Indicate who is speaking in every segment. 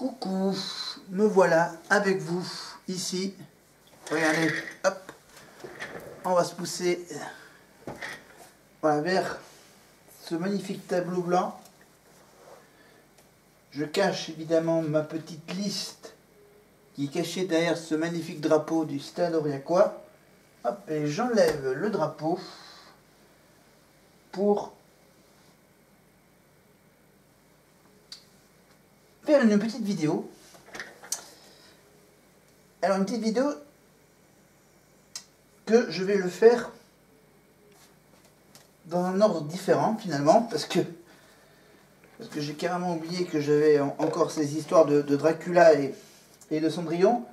Speaker 1: Coucou, me voilà avec vous ici. Regardez, hop, on va se pousser voilà, vers ce magnifique tableau blanc. Je cache évidemment ma petite liste qui est cachée derrière ce magnifique drapeau du Stade Aurillacois. Hop, et j'enlève le drapeau pour faire une petite vidéo. Alors une petite vidéo que je vais le faire dans un ordre différent finalement parce que j'ai carrément oublié que j'avais encore ces histoires de Dracula et de Cendrillon.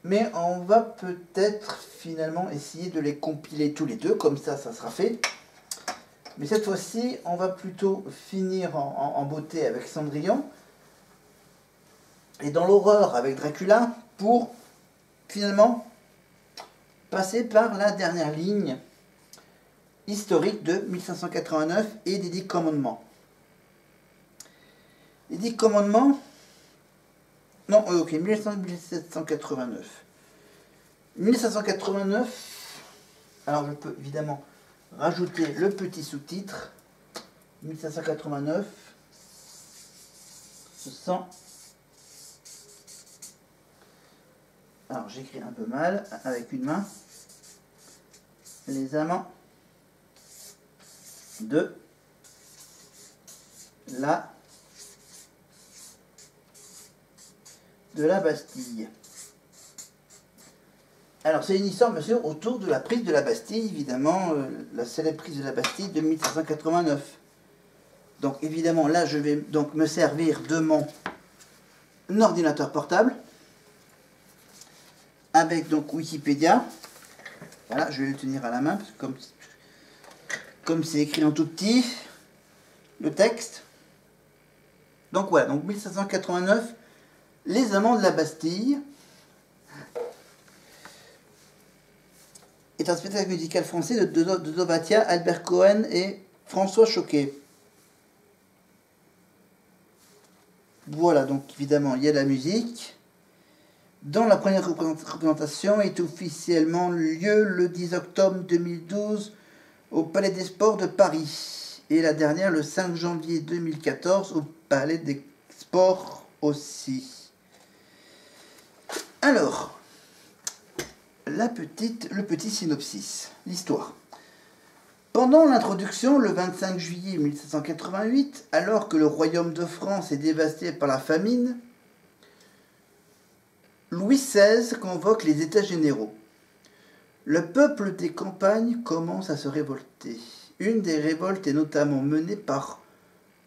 Speaker 1: Mais on va peut-être finalement essayer de les compiler tous les deux, comme ça sera fait. Mais cette fois-ci, on va plutôt finir en beauté avec Cendrillon et dans l'horreur avec Dracula pour finalement passer par la dernière ligne historique de 1589 et des 10 commandements. Les 10 commandements, non, ok, 1789. 1589, alors je peux évidemment rajouter le petit sous-titre. 1589, ce sont... Alors j'écris un peu mal, avec une main. Les amants de la Bastille. Alors c'est une histoire bien sûr autour de la prise de la Bastille, évidemment, la célèbre prise de la Bastille de 1589. Donc évidemment là je vais donc me servir de mon ordinateur portable avec donc Wikipédia. Voilà, je vais le tenir à la main parce que comme c'est écrit en tout petit le texte. Donc voilà, donc 1589, les amants de la Bastille est un spectacle musical français de Dovatia, Albert Cohen et François Choquet. Voilà, donc évidemment il y a la musique. Dont la première représentation est officiellement lieu le 10 octobre 2012 au Palais des Sports de Paris. Et la dernière le 5 janvier 2014 au Palais des Sports aussi. Alors, le petit synopsis, l'histoire. Pendant l'introduction, le 25 juillet 1788, alors que le royaume de France est dévasté par la famine, Louis XVI convoque les États généraux. Le peuple des campagnes commence à se révolter. Une des révoltes est notamment menée par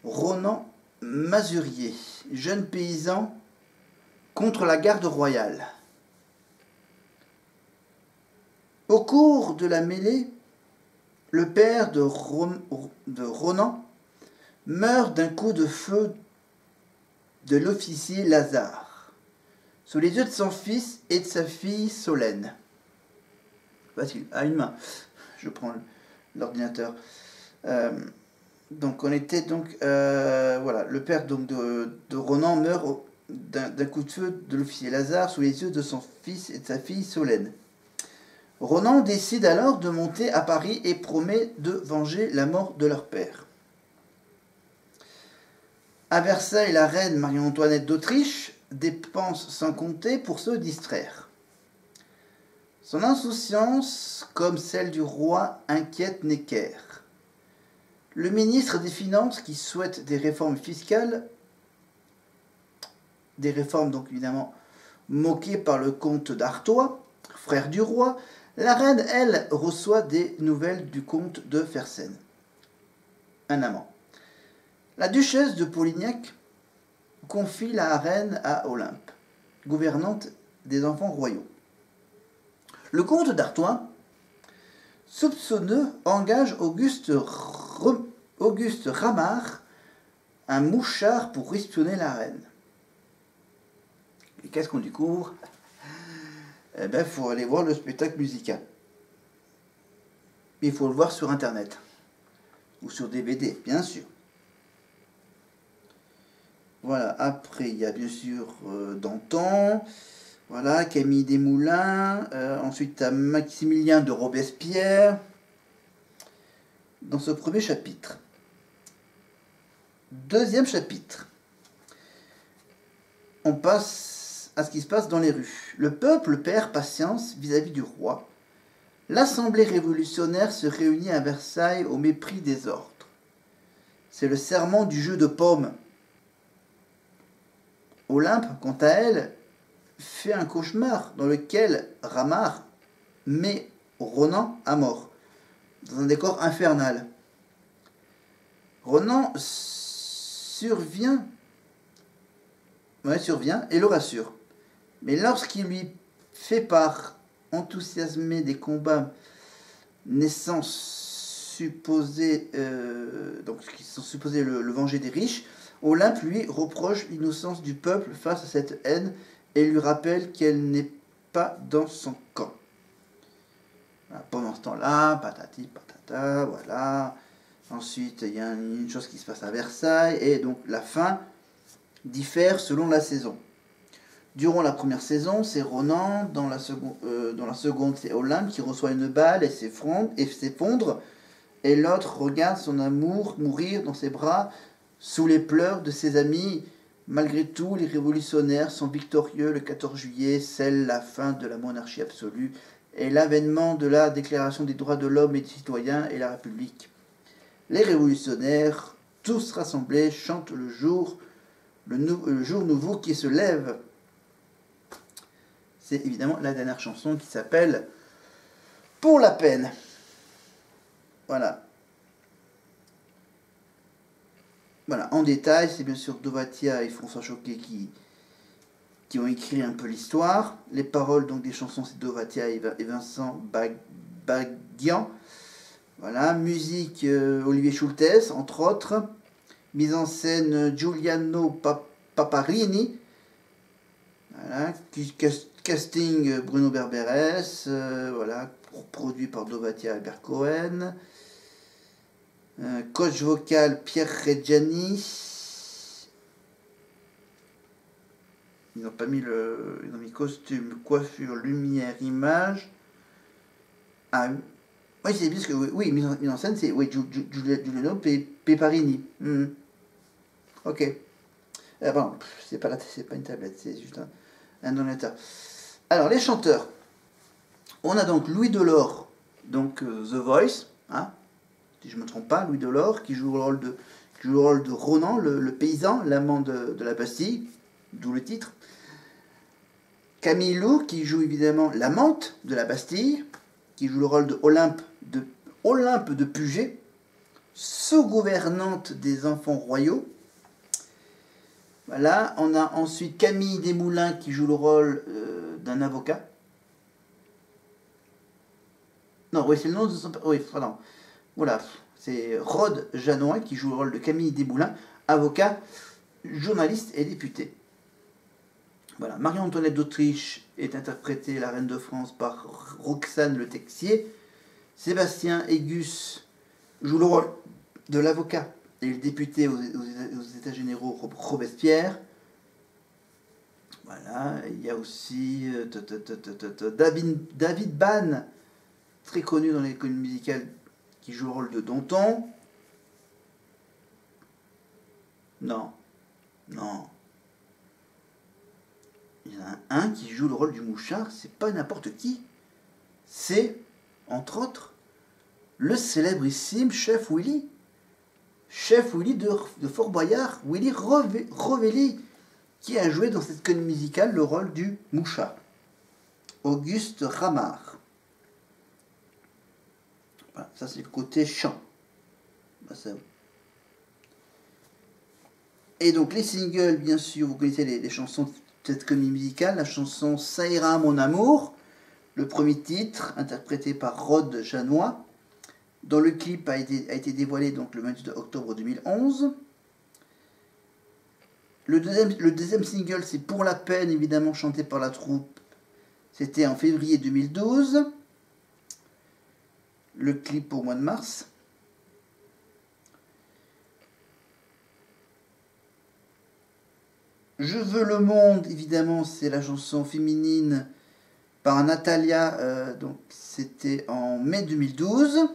Speaker 1: Ronan Mazurier, jeune paysan contre la garde royale. Au cours de la mêlée, le père de Ronan meurt d'un coup de feu de l'officier Lazare, sous les yeux de son fils et de sa fille Solène. Facile, à une main. Je prends l'ordinateur. Donc on était voilà, le père donc de Ronan meurt d'un coup de feu de l'officier Lazare sous les yeux de son fils et de sa fille Solène. Ronan décide alors de monter à Paris et promet de venger la mort de leur père. À Versailles, la reine Marie-Antoinette d'Autriche dépense sans compter pour se distraire. Son insouciance, comme celle du roi, inquiète Necker. Le ministre des Finances, qui souhaite des réformes fiscales, des réformes donc évidemment moquées par le comte d'Artois, frère du roi, la reine, elle, reçoit des nouvelles du comte de Fersen, un amant. La duchesse de Polignac confie la reine à Olympe, gouvernante des enfants royaux. Le comte d'Artois, soupçonneux, engage Auguste Ramard, un mouchard, pour espionner la reine. Et qu'est-ce qu'on découvre? Eh bien, il faut aller voir le spectacle musical. Il faut le voir sur Internet. Ou sur DVD, bien sûr. Voilà, après il y a bien sûr Danton, voilà, Camille Desmoulins, ensuite tu as Maximilien de Robespierre, dans ce premier chapitre. Deuxième chapitre, on passe à ce qui se passe dans les rues. Le peuple perd patience vis-à-vis du roi. L'assemblée révolutionnaire se réunit à Versailles au mépris des ordres. C'est le serment du jeu de paume. Olympe, quant à elle, fait un cauchemar dans lequel Ramard met Ronan à mort, dans un décor infernal. Ronan survient et le rassure. Mais lorsqu'il lui fait part enthousiasmé des combats qui sont supposés le venger des riches, Olympe lui reproche l'innocence du peuple face à cette haine et lui rappelle qu'elle n'est pas dans son camp. Voilà, pendant ce temps-là, patati patata, voilà. Ensuite, il y a une chose qui se passe à Versailles, et donc la fin diffère selon la saison. Durant la première saison, c'est Ronan, dans la seconde, c'est Olympe qui reçoit une balle et s'effondre, et l'autre regarde son amour mourir dans ses bras sous les pleurs de ses amis. Malgré tout, les révolutionnaires sont victorieux. Le 14 juillet scelle la fin de la monarchie absolue et l'avènement de la Déclaration des droits de l'homme et des citoyens et la République. Les révolutionnaires, tous rassemblés, chantent le jour nouveau qui se lève. C'est évidemment la dernière chanson qui s'appelle Pour la peine. Voilà. Voilà, en détail, c'est bien sûr Dovatia et François Choquet qui ont écrit un peu l'histoire. Les paroles donc des chansons, c'est Dovatia et Vincent Baguian. Voilà, musique Olivier Schultes, entre autres. Mise en scène Giuliano Paparini. Voilà, casting Bruno Berberes. Voilà, produit par Dovatia et Albert Cohen. Coach vocal Pierre Reggiani. Ils n'ont pas mis ils ont mis costume, coiffure, lumière, image. Ah oui, c'est plus que oui, mise en scène, c'est oui, Giuliano Peparini. Ok. Bon, c'est pas une tablette, c'est juste un ordinateur. Alors les chanteurs. On a donc Louis Delort, donc The Voice, hein, si je ne me trompe pas, Louis Delort, qui joue le rôle de Ronan, le paysan, l'amant de la Bastille, d'où le titre. Camille Lou, qui joue évidemment l'amante de la Bastille, qui joue le rôle de Olympe de Puget, sous-gouvernante des enfants royaux. Voilà, on a ensuite Camille Desmoulins, qui joue le rôle d'un avocat. Non, oui, c'est le nom de son... Oui, pardon. Voilà, c'est Rod Janoin qui joue le rôle de Camille Desmoulins, avocat, journaliste et député. Voilà, Marie-Antoinette d'Autriche est interprétée, la reine de France, par Roxane Le Texier. Sébastien Aigus joue le rôle de l'avocat et le député aux États généraux Robespierre. Voilà, il y a aussi David Ban, très connu dans les comédies musicales, qui joue le rôle de Danton. Non. Il y en a un qui joue le rôle du mouchard, c'est pas n'importe qui. C'est, entre autres, le célébrissime Chef Willy. Chef Willy de Fort Boyard, Willy Rovelli, qui a joué dans cette comédie musicale le rôle du mouchard. Auguste Ramard. Voilà, ça c'est le côté chant. Et donc les singles, bien sûr, vous connaissez les chansons de cette comédie musicale. La chanson Ça ira mon amour, le premier titre, interprété par Rod Janois, dont le clip a été dévoilé donc, le 28 octobre 2011. Le deuxième single, c'est Pour la peine, évidemment chanté par la troupe. C'était en février 2012. Le clip au mois de mars. Je veux le monde, évidemment, c'est la chanson féminine par Natalia, donc c'était en mai 2012.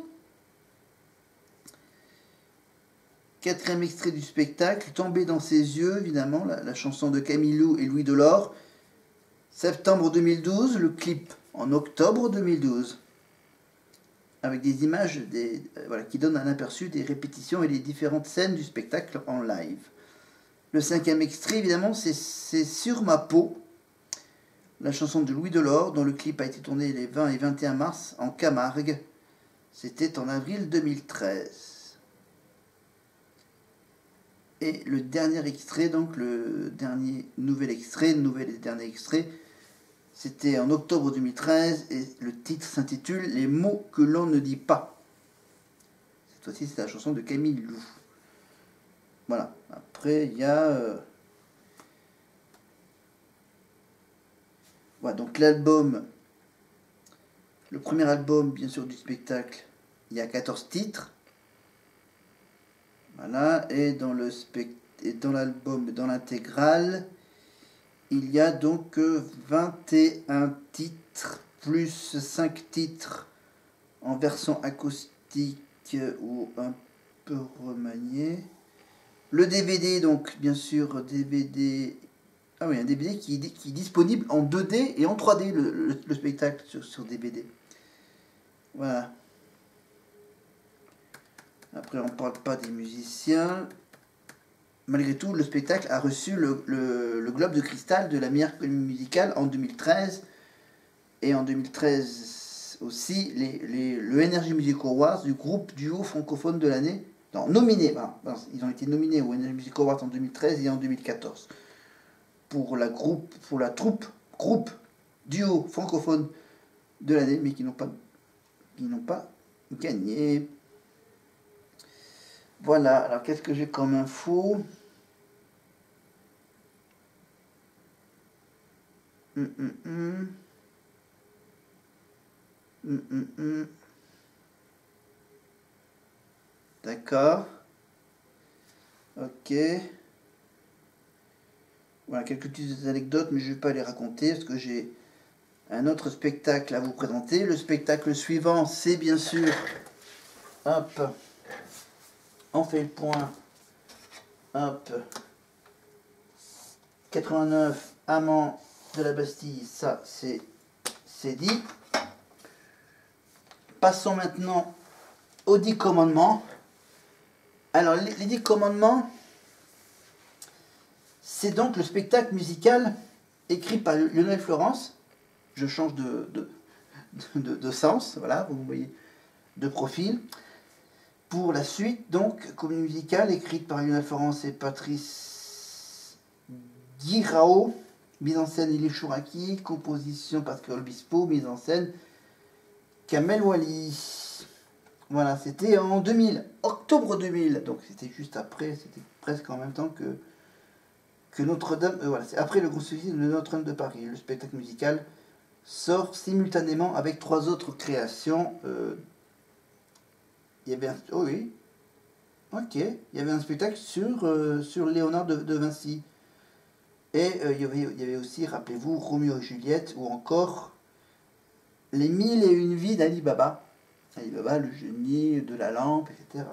Speaker 1: Quatrième extrait du spectacle, Tomber dans ses yeux, évidemment, la chanson de Camille Lou et Louis Delort. Septembre 2012, le clip en octobre 2012. Avec des images voilà, qui donnent un aperçu des répétitions et des différentes scènes du spectacle en live. Le cinquième extrait, évidemment, c'est Sur ma peau, la chanson de Louis Delort, dont le clip a été tourné les 20 et 21 mars en Camargue. C'était en avril 2013. Et le dernier extrait, donc le nouvel et dernier extrait, c'était en octobre 2013 et le titre s'intitule Les mots que l'on ne dit pas. Cette fois-ci, c'est la chanson de Camille Lou. Voilà. Après, il y a... Voilà, donc l'album, le premier album, bien sûr, du spectacle, il y a 14 titres. Voilà. Et dans l'album, dans l'intégrale, il y a donc 21 titres, plus 5 titres en version acoustique ou un peu remanié. Le DVD, donc, bien sûr, DVD... Ah oui, un DVD qui est disponible en 2D et en 3D, le spectacle sur DVD. Voilà. Après, on ne parle pas des musiciens. Malgré tout, le spectacle a reçu le Globe de Cristal de la meilleure comédie musicale en 2013. Et en 2013 aussi, le Energy Music Awards du groupe duo francophone de l'année. Non, nominé. Ils ont été nominés au Energy Music Awards en 2013 et en 2014. Pour la groupe duo francophone de l'année, mais qui n'ont pas gagné. Voilà, alors qu'est-ce que j'ai comme info? D'accord. Ok. Voilà, quelques petites anecdotes, mais je ne vais pas les raconter parce que j'ai un autre spectacle à vous présenter. Le spectacle suivant, c'est bien sûr... Hop. On fait le point. Hop. 89, Amant de la Bastille, ça c'est dit. Passons maintenant aux 10 commandements. Alors, les 10 commandements, c'est donc le spectacle musical écrit par Lionel Florence. Je change de sens, voilà, vous voyez, de profil. Pour la suite, donc, comédie musicale écrite par Lionel Florence et Patrice Guirao, mise en scène Elie Chouraki, composition Pascal Obispo, mise en scène Kamel Wally. Voilà, c'était en 2000, octobre 2000, donc c'était juste après, c'était presque en même temps que Notre-Dame, voilà, c'est après le grand succès de Notre-Dame de Paris. Le spectacle musical sort simultanément avec 3 autres créations. Il y avait oh oui, ok, il y avait un spectacle sur Léonard de Vinci. Et il y avait aussi, rappelez-vous, Roméo et Juliette, ou encore Les 1001 vies d'Ali Baba. Ali Baba, le génie de la lampe, etc.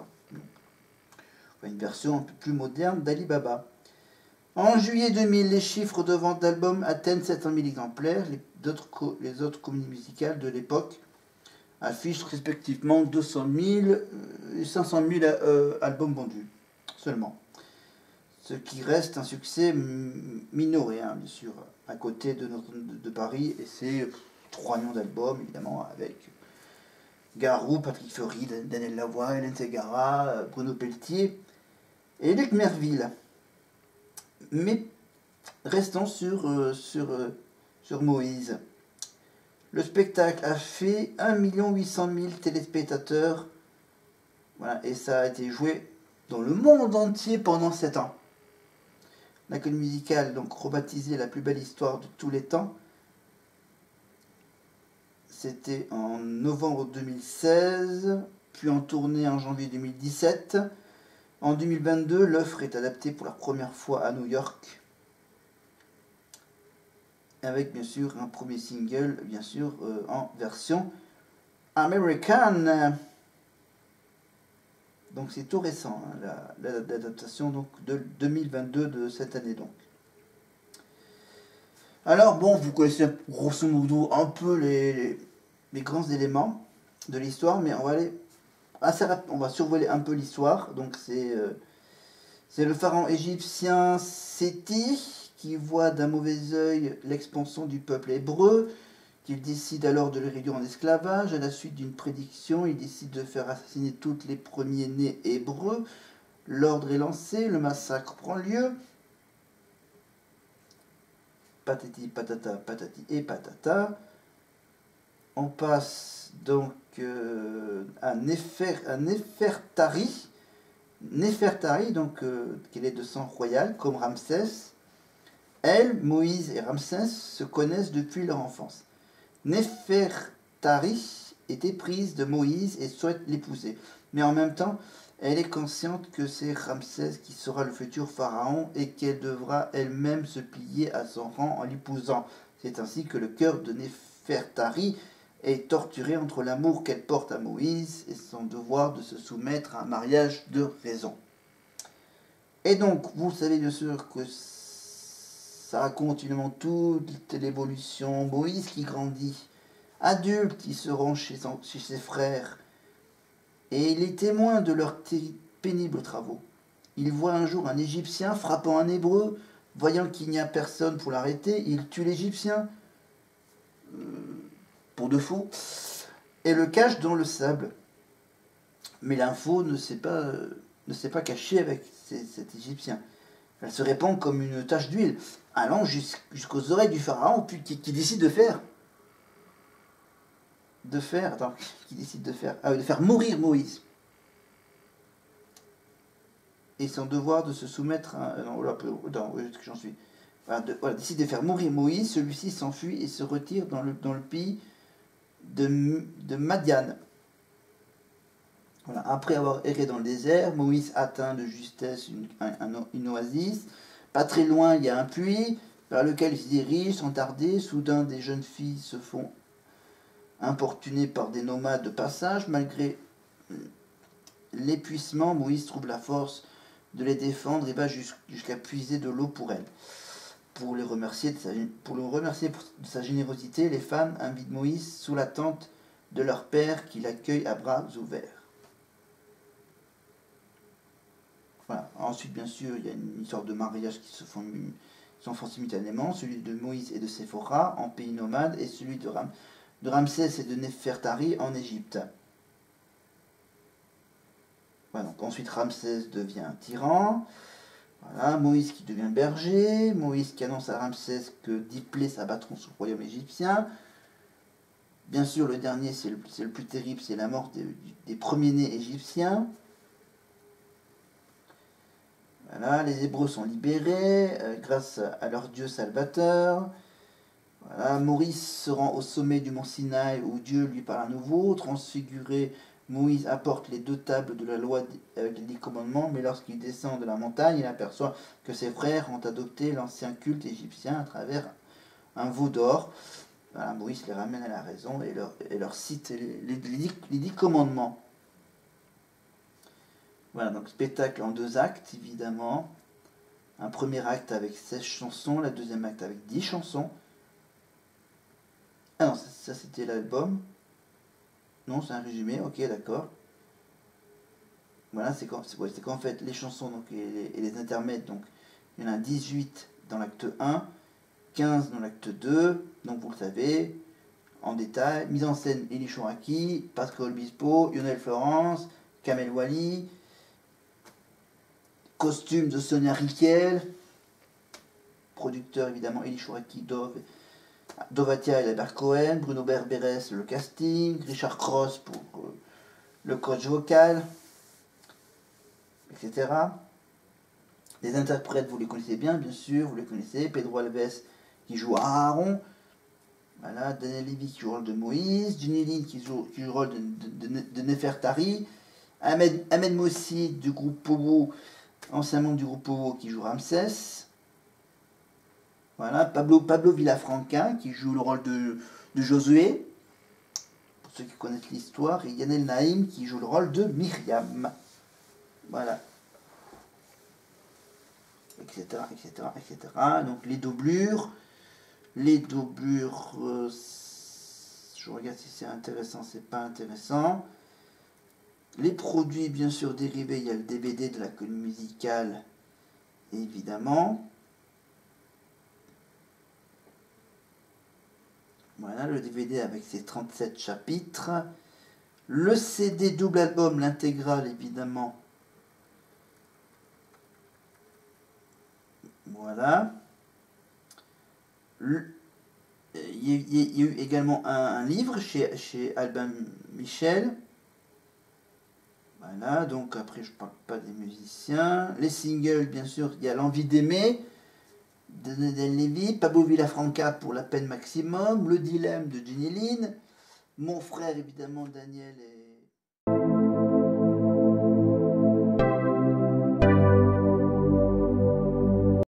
Speaker 1: Une version un peu plus moderne d'Ali Baba. En juillet 2000, les chiffres de vente d'albums atteignent 700 000 exemplaires. Les autres comédies musicales de l'époque affichent respectivement 200 000 et 500 000 albums vendus seulement. Ce qui reste un succès minoré, hein, bien sûr, à côté de Notre-Dame de Paris. Et c'est 3 millions d'albums, évidemment, avec Garou, Patrick Fiori, Daniel Lavoie, Hélène Ségara, Bruno Pelletier et Luc Merville. Mais restons sur Moïse. Le spectacle a fait 1 800 000 téléspectateurs. Voilà, et ça a été joué dans le monde entier pendant 7 ans. La comédie musicale, donc rebaptisée La plus belle histoire de tous les temps, c'était en novembre 2016, puis en tournée en janvier 2017. En 2022, l'œuvre est adaptée pour la première fois à New York. avec bien sûr un premier single, bien sûr, en version américaine. Donc c'est tout récent, hein, l'adaptation donc de 2022 de cette année donc. Alors bon, vous connaissez grosso modo un peu les grands éléments de l'histoire, mais on va aller assez on va survoler un peu l'histoire. Donc c'est le pharaon égyptien Séti qui voit d'un mauvais œil l'expansion du peuple hébreu, qu'il décide alors de le réduire en esclavage. À la suite d'une prédiction, il décide de faire assassiner tous les premiers-nés hébreux. L'ordre est lancé, le massacre prend lieu. Patati patata, patati et patata. On passe donc à Néfertari. Néfertari, donc, qu'il est de sang royal, comme Ramsès. Elle, Moïse et Ramsès se connaissent depuis leur enfance. Néfertari est éprise de Moïse et souhaite l'épouser. Mais en même temps, elle est consciente que c'est Ramsès qui sera le futur pharaon et qu'elle devra elle-même se plier à son rang en l'épousant. C'est ainsi que le cœur de Néfertari est torturé entre l'amour qu'elle porte à Moïse et son devoir de se soumettre à un mariage de raison. Et donc, vous savez bien sûr que ça raconte finalement toute l'évolution. Moïse qui grandit, adulte, il se rend chez ses frères, et il est témoin de leurs pénibles travaux. Il voit un jour un Égyptien frappant un Hébreu, voyant qu'il n'y a personne pour l'arrêter, il tue l'Égyptien, pour de faux, et le cache dans le sable. Mais l'info ne s'est pas cachée avec cet Égyptien. Elle se répand comme une tache d'huile, allant jusqu'aux oreilles du pharaon, puis qui décide de faire mourir Moïse. Et son devoir de se soumettre à... j'en suis. Décide de faire mourir Moïse, celui-ci s'enfuit et se retire dans le pays de Madian. Voilà. Après avoir erré dans le désert, Moïse atteint de justesse une oasis. Pas très loin, il y a un puits vers lequel il se dirige sans tarder. Soudain, des jeunes filles se font importuner par des nomades de passage. Malgré l'épuisement, Moïse trouve la force de les défendre et va jusqu'à puiser de l'eau pour elles. Pour le remercier de sa générosité, les femmes invitent Moïse sous la tente de leur père qui l'accueille à bras ouverts. Voilà. Ensuite, bien sûr, il y a une histoire de mariage qui s'enfont simultanément, celui de Moïse et de Séphora en pays nomade, et celui de Ramsès et de Néfertari en Égypte. Voilà, donc ensuite Ramsès devient un tyran. Voilà, Moïse qui devient berger, Moïse qui annonce à Ramsès que 10 plaies s'abattront sur le royaume égyptien. Bien sûr, le dernier, c'est le plus terrible, c'est la mort des premiers-nés égyptiens. Voilà, les Hébreux sont libérés grâce à leur Dieu salvateur. Voilà, Moïse se rend au sommet du mont Sinaï où Dieu lui parle à nouveau. Transfiguré, Moïse apporte les 2 tables de la loi avec les 10 commandements, mais lorsqu'il descend de la montagne, il aperçoit que ses frères ont adopté l'ancien culte égyptien à travers un veau d'or. Voilà, Moïse les ramène à la raison et leur cite les 10 commandements. Voilà, donc spectacle en 2 actes, évidemment. Un premier acte avec 16 chansons, le deuxième acte avec 10 chansons. Ah non, ça c'était l'album. Non, c'est un résumé, ok, d'accord. Voilà, c'est qu'en fait, les chansons donc, et les intermèdes, donc, il y en a 18 dans l'acte 1, 15 dans l'acte 2, donc vous le savez, en détail. Mise en scène, Elie Chouraki, Pascal Obispo, Lionel Florence, Kamel Wally, costume de Sonia Riquel, producteur évidemment Elie Chouraki, Dovatia et Albert Cohen, Bruno Berberes le casting, Richard Cross pour le coach vocal, etc. Les interprètes, vous les connaissez bien sûr, vous les connaissez. Pedro Alves qui joue Aaron, voilà, Daniel Levy qui joue le rôle de Moïse, Ginny Lin qui joue le rôle de Nefertari, Ahmed Mossi du groupe Powo, ancien membre du groupe Powo qui joue Ramsès. Voilà, Pablo Villafranca qui joue le rôle de Josué, pour ceux qui connaissent l'histoire, et Yann El Naïm qui joue le rôle de Myriam. Voilà. Etc. Donc les doublures. Je regarde si c'est intéressant, c'est pas intéressant. Les produits, bien sûr, dérivés, il y a le DVD de la comédie musicale, évidemment. Voilà, le DVD avec ses 37 chapitres. Le CD double album, l'intégrale, évidemment. Voilà. Il y a eu également un livre chez Albin Michel. Voilà, donc après je parle pas des musiciens. Les singles, bien sûr, il y a L'envie d'aimer de Daniel Lévy, Pablo Villafranca pour La peine maximum, Le dilemme de Jenny Lynn, Mon frère évidemment Daniel et